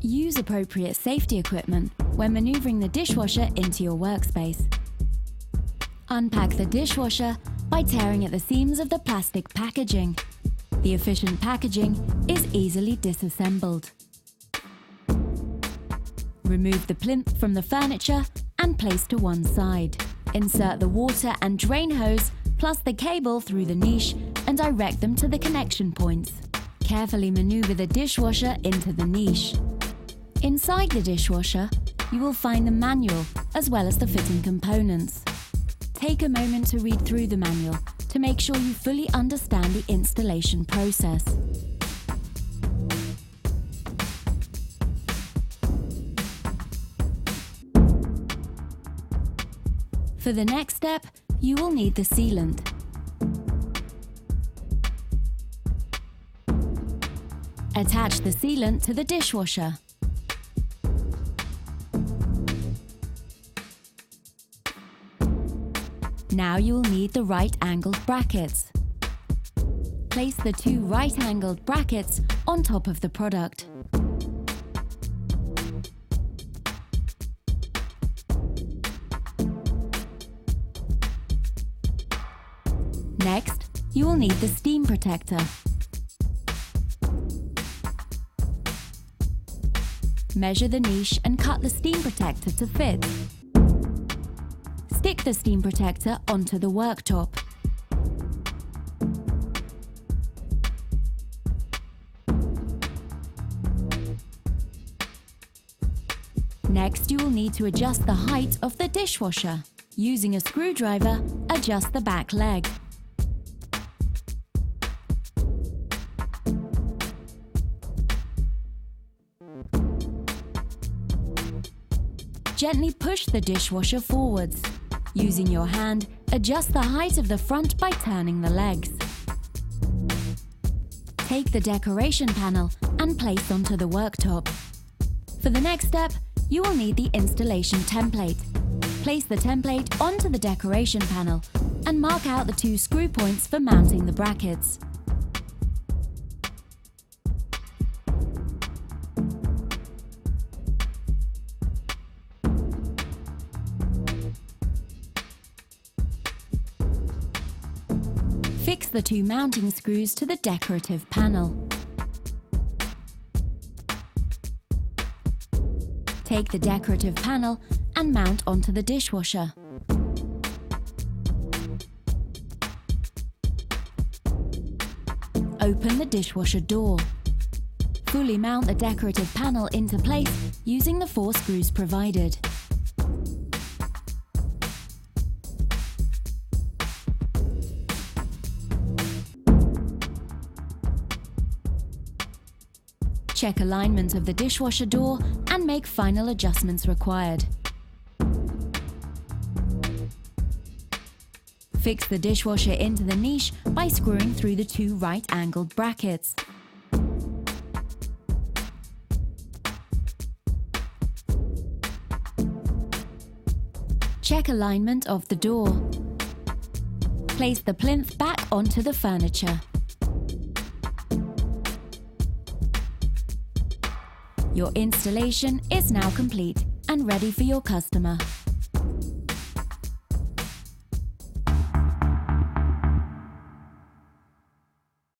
Use appropriate safety equipment when maneuvering the dishwasher into your workspace. Unpack the dishwasher by tearing at the seams of the plastic packaging. The efficient packaging is easily disassembled. Remove the plinth from the furniture and place to one side. Insert the water and drain hose plus the cable through the niche and direct them to the connection points. Carefully maneuver the dishwasher into the niche. Inside the dishwasher, you will find the manual as well as the fitting components. Take a moment to read through the manual to make sure you fully understand the installation process. For the next step, you will need the sealant. Attach the sealant to the dishwasher. Now you will need the right-angled brackets. Place the two right-angled brackets on top of the product. Next, you will need the steam protector. Measure the niche and cut the steam protector to fit. Stick the steam protector onto the worktop. Next, you will need to adjust the height of the dishwasher. Using a screwdriver, adjust the back leg. Gently push the dishwasher forwards. Using your hand, adjust the height of the front by turning the legs. Take the decoration panel and place onto the worktop. For the next step, you will need the installation template. Place the template onto the decoration panel and mark out the two screw points for mounting the brackets. Fix the two mounting screws to the decorative panel. Take the decorative panel and mount onto the dishwasher. Open the dishwasher door. Fully mount the decorative panel into place using the 4 screws provided. Check alignment of the dishwasher door and make final adjustments required. Fix the dishwasher into the niche by screwing through the two right-angled brackets. Check alignment of the door. Place the plinth back onto the furniture. Your installation is now complete and ready for your customer.